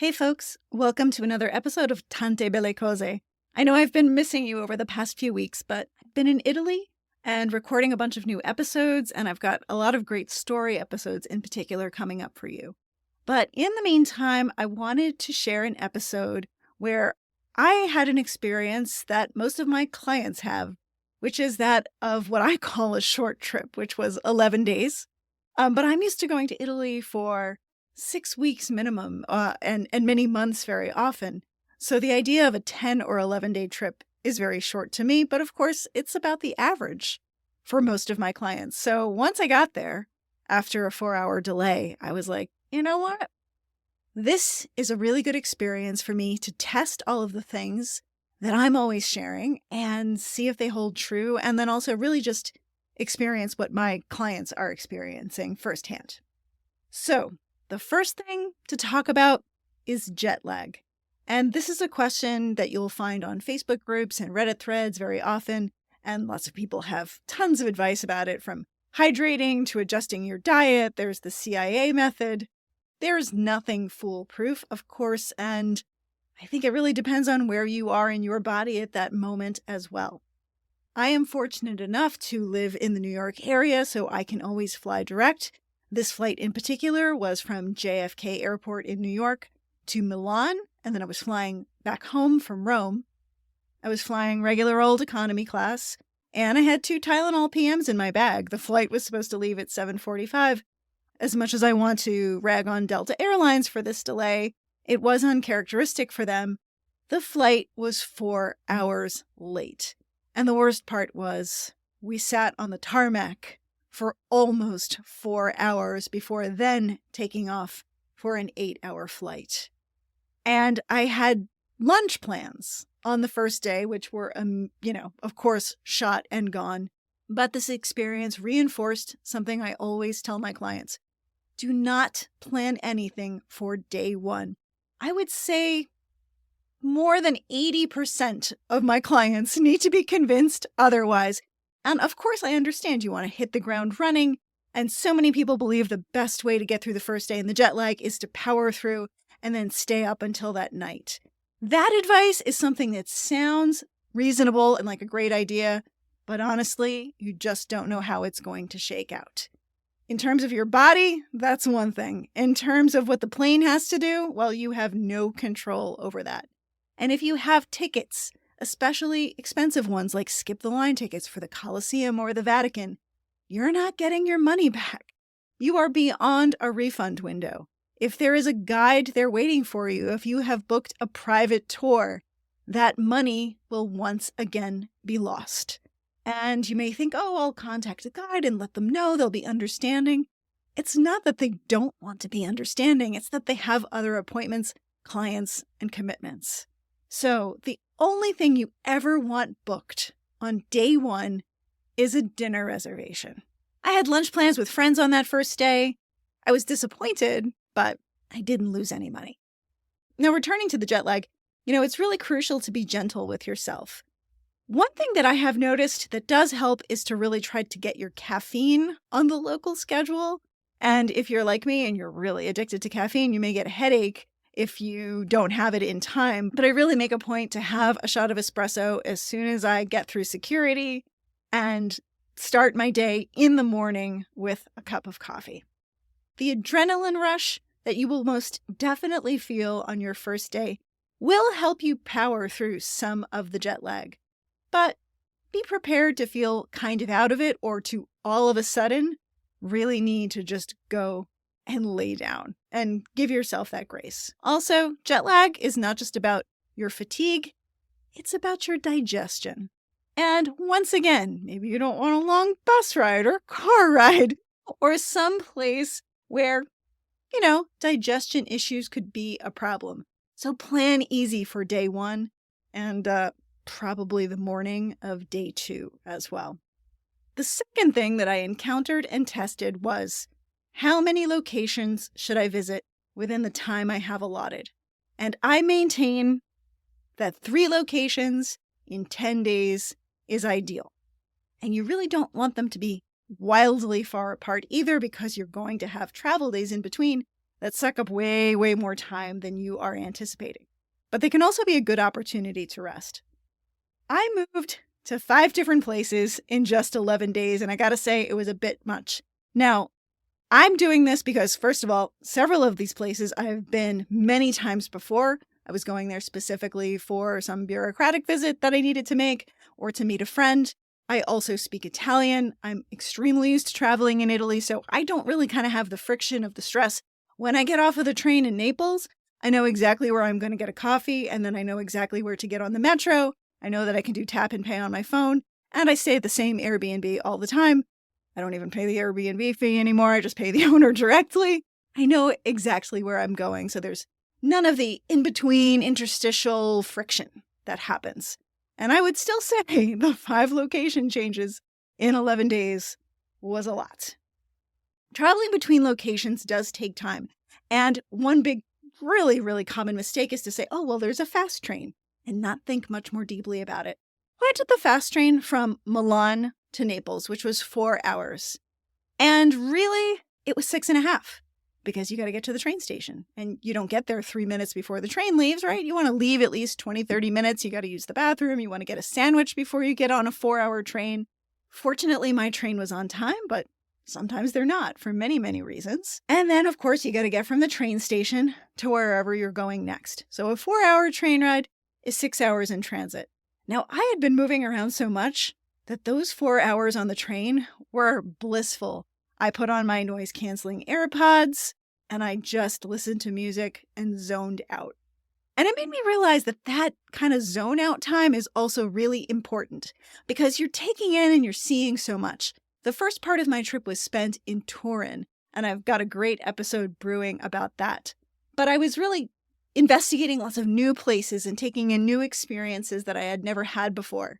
Hey folks, welcome to another episode of Tante Belle Cose. I know I've been missing you over the past few weeks, but I've been in Italy and recording a bunch of new episodes, and I've got a lot of great story episodes in particular coming up for you. But in the meantime, I wanted to share an episode where I had an experience that most of my clients have, which is that of what I call a short trip, which was 11 days. But I'm used to going to Italy for 6 weeks minimum, and many months very often. So the idea of a 10 or 11-day trip is very short to me, but of course it's about the average for most of my clients. So once I got there, after a 4-hour delay, I was like, you know what? This is a really good experience for me to test all of the things that I'm always sharing and see if they hold true, and then also really just experience what my clients are experiencing firsthand. So the first thing to talk about is jet lag. And this is a question that you'll find on Facebook groups and Reddit threads very often, and lots of people have tons of advice about it, from hydrating to adjusting your diet. There's the CIA method. There's nothing foolproof, of course, and I think it really depends on where you are in your body at that moment as well. I am fortunate enough to live in the New York area, so I can always fly direct. This flight in particular was from JFK Airport in New York to Milan, and then I was flying back home from Rome. I was flying regular old economy class, and I had 2 Tylenol PMs in my bag. The flight was supposed to leave at 7:45. As much as I want to rag on Delta Airlines for this delay, it was uncharacteristic for them. The flight was 4 hours late. And the worst part was we sat on the tarmac for almost 4 hours before then taking off for an 8-hour flight. And I had lunch plans on the first day, which were, of course, shot and gone. But this experience reinforced something I always tell my clients. Do not plan anything for day one. I would say more than 80% of my clients need to be convinced otherwise. And of course, I understand you want to hit the ground running. And so many people believe the best way to get through the first day in the jet lag is to power through and then stay up until that night. That advice is something that sounds reasonable and like a great idea, but honestly, you just don't know how it's going to shake out. In terms of your body, that's one thing. In terms of what the plane has to do, well, you have no control over that. And if you have tickets, especially expensive ones like skip-the-line tickets for the Colosseum or the Vatican, you're not getting your money back. You are beyond a refund window. If there is a guide there waiting for you, if you have booked a private tour, that money will once again be lost. And you may think, oh, I'll contact a guide and let them know they'll be understanding. It's not that they don't want to be understanding. It's that they have other appointments, clients, and commitments. So the only thing you ever want booked on day one is a dinner reservation. I had lunch plans with friends on that first day. I was disappointed, but I didn't lose any money. Now, returning to the jet lag, it's really crucial to be gentle with yourself. One thing that I have noticed that does help is to really try to get your caffeine on the local schedule. And if you're like me and you're really addicted to caffeine, you may get a headache if you don't have it in time. But I really make a point to have a shot of espresso as soon as I get through security and start my day in the morning with a cup of coffee. The adrenaline rush that you will most definitely feel on your first day will help you power through some of the jet lag. But be prepared to feel kind of out of it or to all of a sudden really need to just go and lay down and give yourself that grace. Also, jet lag is not just about your fatigue, it's about your digestion. And once again, maybe you don't want a long bus ride or car ride or some place where, digestion issues could be a problem. So plan easy for day one and probably the morning of day 2 as well. The second thing that I encountered and tested was, how many locations should I visit within the time I have allotted? And I maintain that 3 locations in 10 days is ideal. And you really don't want them to be wildly far apart either, because you're going to have travel days in between that suck up way, way more time than you are anticipating. But they can also be a good opportunity to rest. I moved to 5 different places in just 11 days, and I gotta say, it was a bit much. Now, I'm doing this because, first of all, several of these places I have been many times before. I was going there specifically for some bureaucratic visit that I needed to make or to meet a friend. I also speak Italian. I'm extremely used to traveling in Italy, so I don't really kind of have the friction of the stress. When I get off of the train in Naples, I know exactly where I'm going to get a coffee, and then I know exactly where to get on the metro. I know that I can do tap and pay on my phone, and I stay at the same Airbnb all the time. I don't even pay the Airbnb fee anymore. I just pay the owner directly. I know exactly where I'm going, so there's none of the in-between interstitial friction that happens. And I would still say the 5 location changes in 11 days was a lot. Traveling between locations does take time. And one big, really, really common mistake is to say, oh, well, there's a fast train, and not think much more deeply about it. I took the fast train from Milan to Naples, which was 4 hours. And really, it was 6.5 because you got to get to the train station. And you don't get there 3 minutes before the train leaves, right? You want to leave at least 20, 30 minutes. You got to use the bathroom. You want to get a sandwich before you get on a 4-hour train. Fortunately, my train was on time, but sometimes they're not for many, many reasons. And then, of course, you got to get from the train station to wherever you're going next. So a 4-hour train ride is 6 hours in transit. Now, I had been moving around so much that those 4 hours on the train were blissful. I put on my noise-canceling AirPods, and I just listened to music and zoned out. And it made me realize that that kind of zone-out time is also really important because you're taking in and you're seeing so much. The first part of my trip was spent in Turin, and I've got a great episode brewing about that. But I was really investigating lots of new places and taking in new experiences that I had never had before.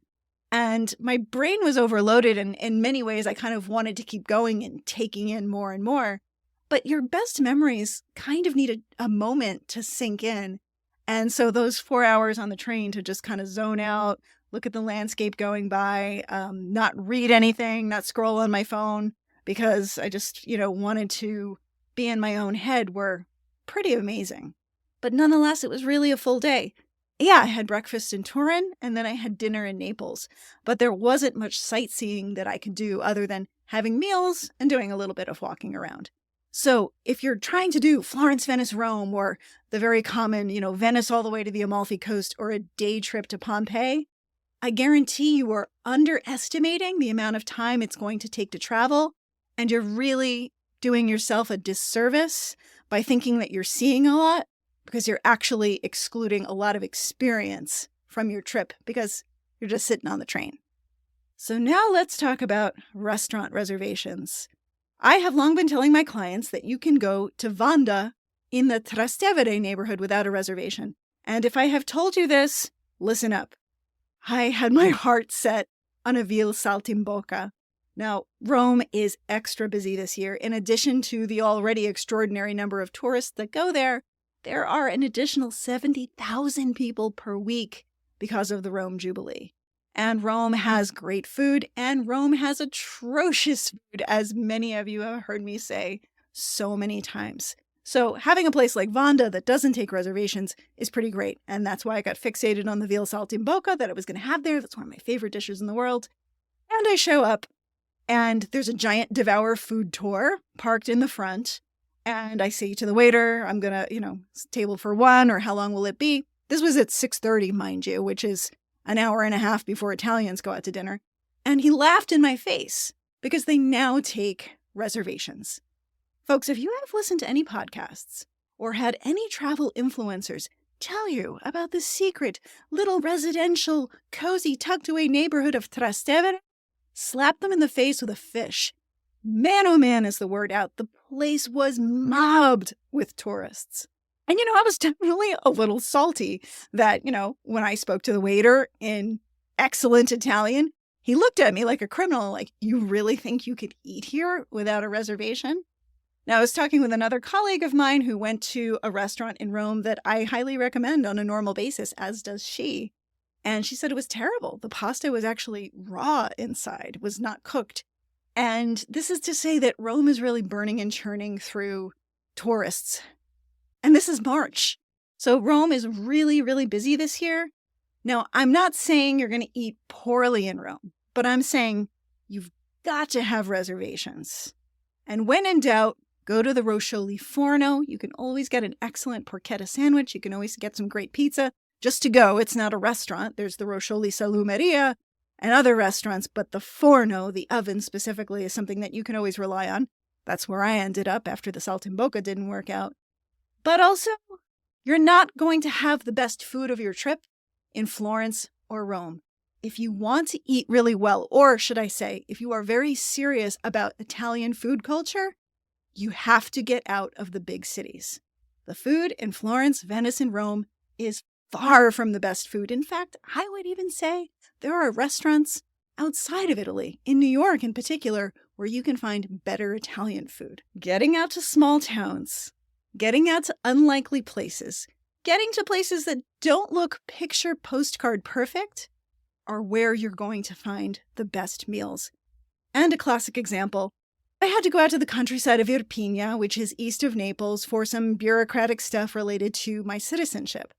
And my brain was overloaded, and in many ways, I kind of wanted to keep going and taking in more and more. But your best memories kind of need a moment to sink in. And so those 4 hours on the train to just kind of zone out, look at the landscape going by, not read anything, not scroll on my phone, because I just, wanted to be in my own head were pretty amazing. But nonetheless, it was really a full day. Yeah, I had breakfast in Turin, and then I had dinner in Naples. But there wasn't much sightseeing that I could do other than having meals and doing a little bit of walking around. So if you're trying to do Florence, Venice, Rome, or the very common, Venice all the way to the Amalfi Coast, or a day trip to Pompeii, I guarantee you are underestimating the amount of time it's going to take to travel, and you're really doing yourself a disservice by thinking that you're seeing a lot, because you're actually excluding a lot of experience from your trip because you're just sitting on the train. So now let's talk about restaurant reservations. I have long been telling my clients that you can go to Vanda in the Trastevere neighborhood without a reservation. And if I have told you this, listen up. I had my heart set on a veal saltimbocca. Now, Rome is extra busy this year. In addition to the already extraordinary number of tourists that go there are an additional 70,000 people per week because of the Rome Jubilee. And Rome has great food, and Rome has atrocious food, as many of you have heard me say so many times. So having a place like Vanda that doesn't take reservations is pretty great, and that's why I got fixated on the veal saltimbocca that I was going to have there. That's one of my favorite dishes in the world. And I show up, and there's a giant Devour food tour parked in the front. And I say to the waiter, I'm going to, table for 1, or how long will it be? This was at 6:30, mind you, which is an hour and a half before Italians go out to dinner. And he laughed in my face because they now take reservations. Folks, if you have listened to any podcasts or had any travel influencers tell you about the secret little residential, cozy, tucked away neighborhood of Trastevere, slap them in the face with a fish. Man, oh man, is the word out. The place was mobbed with tourists. And, I was definitely a little salty that, when I spoke to the waiter in excellent Italian, he looked at me like a criminal, like, you really think you could eat here without a reservation? Now, I was talking with another colleague of mine who went to a restaurant in Rome that I highly recommend on a normal basis, as does she. And she said it was terrible. The pasta was actually raw inside, was not cooked. And this is to say that Rome is really burning and churning through tourists. And this is March. So Rome is really, really busy this year. Now, I'm not saying you're going to eat poorly in Rome, but I'm saying you've got to have reservations. And when in doubt, go to the Roscioli Forno. You can always get an excellent porchetta sandwich. You can always get some great pizza. Just to go, it's not a restaurant. There's the Roscioli Salumeria and other restaurants, but the Forno, the oven specifically, is something that you can always rely on. That's where I ended up after the Saltimbocca didn't work out. But also, you're not going to have the best food of your trip in Florence or Rome. If you want to eat really well, or should I say, if you are very serious about Italian food culture, you have to get out of the big cities. The food in Florence, Venice, and Rome is far from the best food. In fact, I would even say there are restaurants outside of Italy, in New York in particular, where you can find better Italian food. Getting out to small towns, getting out to unlikely places, getting to places that don't look picture postcard perfect are where you're going to find the best meals. And a classic example, I had to go out to the countryside of Irpinia, which is east of Naples, for some bureaucratic stuff related to my citizenship.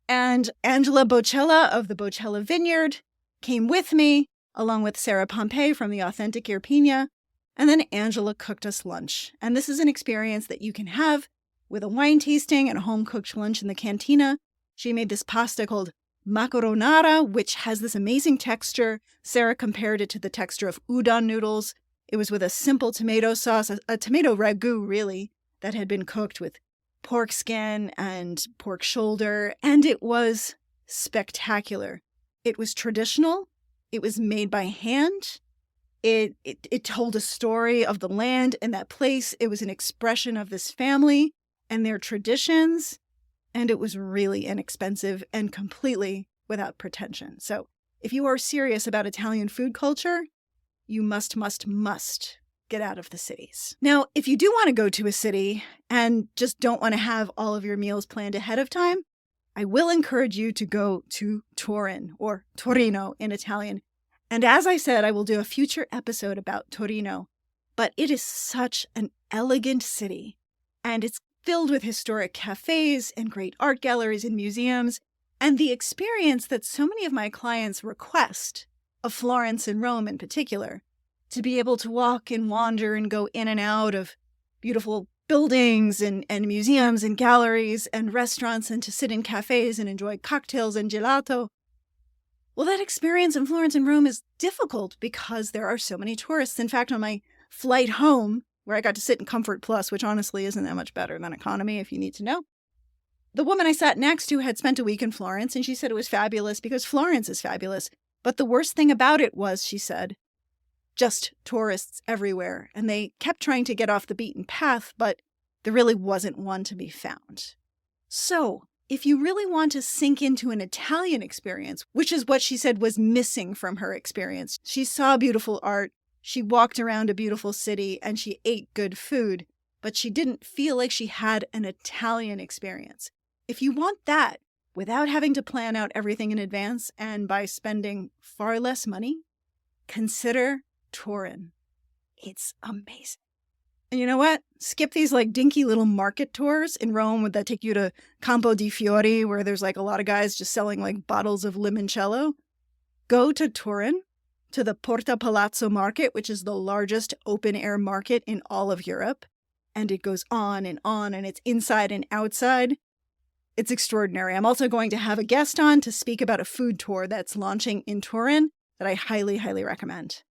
And Angela Bocella of the Bocella Vineyard came with me, along with Sarah Pompey from the Authentic Irpinia, and then Angela cooked us lunch. And this is an experience that you can have with a wine tasting and a home-cooked lunch in the cantina. She made this pasta called macaronara, which has this amazing texture. Sarah compared it to the texture of udon noodles. It was with a simple tomato sauce, a tomato ragu, really, that had been cooked with pork skin and pork shoulder, and it was spectacular. It was traditional. It was made by hand. It told a story of the land and that place. It was an expression of this family and their traditions, and it was really inexpensive and completely without pretension. So if you are serious about Italian food culture, you must get out of the cities. Now, if you do want to go to a city and just don't want to have all of your meals planned ahead of time, I will encourage you to go to Turin, or Torino in Italian. And as I said, I will do a future episode about Torino, but it is such an elegant city, and it's filled with historic cafes and great art galleries and museums, and the experience that so many of my clients request of Florence and Rome in particular, to be able to walk and wander and go in and out of beautiful buildings and museums and galleries and restaurants, and to sit in cafes and enjoy cocktails and gelato. Well, that experience in Florence and Rome is difficult because there are so many tourists. In fact, on my flight home, where I got to sit in Comfort Plus, which honestly isn't that much better than economy if you need to know, the woman I sat next to had spent a week in Florence, and she said it was fabulous because Florence is fabulous. But the worst thing about it was, she said, just tourists everywhere, and they kept trying to get off the beaten path, but there really wasn't one to be found. So, if you really want to sink into an Italian experience, which is what she said was missing from her experience, she saw beautiful art, she walked around a beautiful city, and she ate good food, but she didn't feel like she had an Italian experience. If you want that, without having to plan out everything in advance and by spending far less money, consider Turin. It's amazing. And you know what? Skip these dinky little market tours in Rome that take you to Campo di Fiori, where there's a lot of guys just selling bottles of limoncello. Go to Turin, to the Porta Palazzo market, which is the largest open-air market in all of Europe. And it goes on, and it's inside and outside. It's extraordinary. I'm also going to have a guest on to speak about a food tour that's launching in Turin that I highly, highly recommend.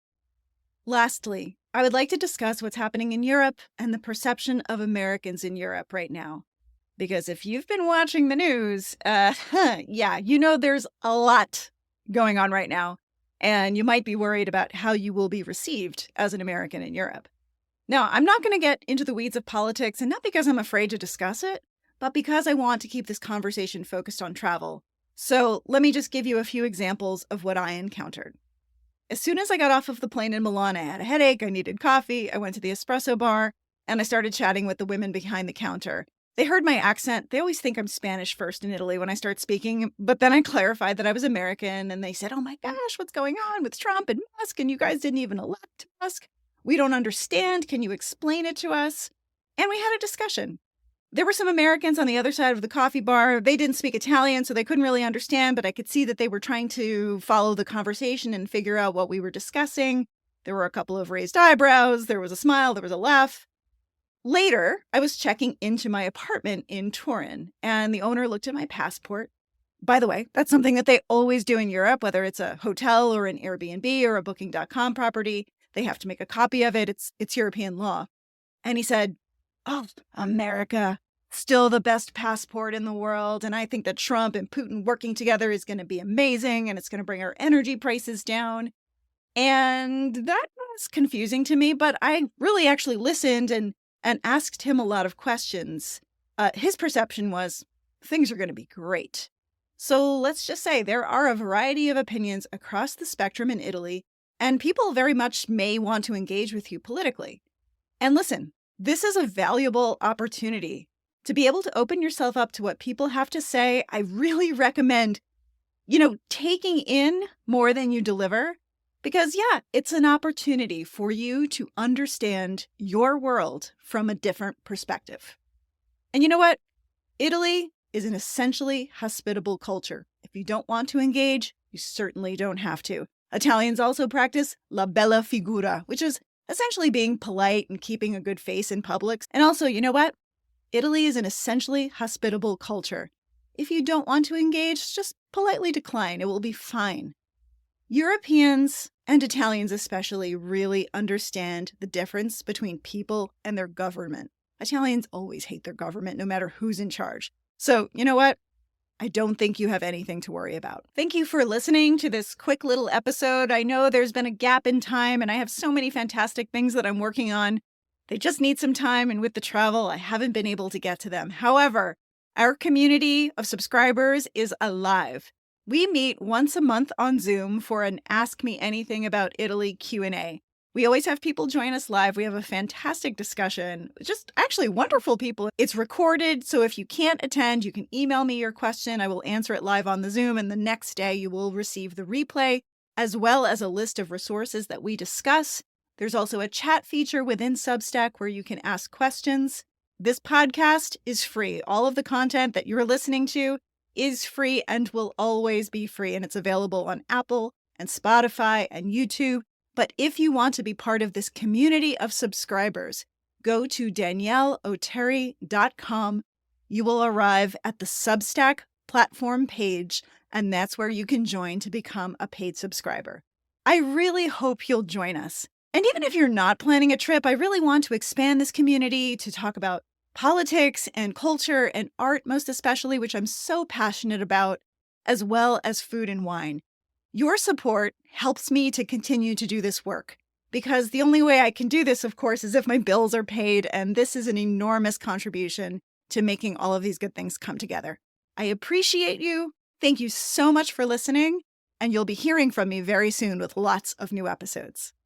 Lastly, I would like to discuss what's happening in Europe and the perception of Americans in Europe right now. Because if you've been watching the news, there's a lot going on right now. And you might be worried about how you will be received as an American in Europe. Now, I'm not going to get into the weeds of politics, and not because I'm afraid to discuss it, but because I want to keep this conversation focused on travel. So let me just give you a few examples of what I encountered. As soon as I got off of the plane in Milan, I had a headache, I needed coffee, I went to the espresso bar, and I started chatting with the women behind the counter. They heard my accent. They always think I'm Spanish first in Italy when I start speaking, but then I clarified that I was American, and they said, "Oh my gosh, what's going on with Trump and Musk, and you guys didn't even elect Musk? We don't understand. Can you explain it to us?" And we had a discussion. There were some Americans on the other side of the coffee bar. They didn't speak Italian, so they couldn't really understand, but I could see that they were trying to follow the conversation and figure out what we were discussing. There were a couple of raised eyebrows. There was a smile. There was a laugh. Later, I was checking into my apartment in Turin, and the owner looked at my passport. By the way, that's something that they always do in Europe, whether it's a hotel or an Airbnb or a Booking.com property. They have to make a copy of it. It's European law. And he said, "Oh, America, still the best passport in the world. And I think that Trump and Putin working together is going to be amazing, and it's going to bring our energy prices down." And that was confusing to me, but I really actually listened and asked him a lot of questions. His perception was things are going to be great. So let's just say there are a variety of opinions across the spectrum in Italy, and people very much may want to engage with you politically. And listen, this is a valuable opportunity to be able to open yourself up to what people have to say. I really recommend, taking in more than you deliver, because it's an opportunity for you to understand your world from a different perspective. And you know what? Italy is an essentially hospitable culture. If you don't want to engage, you certainly don't have to. Italians also practice la bella figura, which is essentially being polite and keeping a good face in public. And also, you know what? Italy is an essentially hospitable culture. If you don't want to engage, just politely decline. It will be fine. Europeans, and Italians especially, really understand the difference between people and their government. Italians always hate their government, no matter who's in charge. So, you know what? I don't think you have anything to worry about. Thank you for listening to this quick little episode. I know there's been a gap in time, and I have so many fantastic things that I'm working on. They just need some time, and with the travel, I haven't been able to get to them. However, our community of subscribers is alive. We meet once a month on Zoom for an Ask Me Anything About Italy Q&A. We always have people join us live. We have a fantastic discussion, just actually wonderful people. It's recorded, so if you can't attend, you can email me your question. I will answer it live on the Zoom, and the next day you will receive the replay, as well as a list of resources that we discuss. There's also a chat feature within Substack where you can ask questions. This podcast is free. All of the content that you're listening to is free and will always be free, and it's available on Apple and Spotify and YouTube. But if you want to be part of this community of subscribers, go to danielleoteri.com. You will arrive at the Substack platform page, and that's where you can join to become a paid subscriber. I really hope you'll join us. And even if you're not planning a trip, I really want to expand this community to talk about politics and culture and art, most especially, which I'm so passionate about, as well as food and wine. Your support helps me to continue to do this work, because the only way I can do this, of course, is if my bills are paid, and this is an enormous contribution to making all of these good things come together. I appreciate you. Thank you so much for listening, and you'll be hearing from me very soon with lots of new episodes.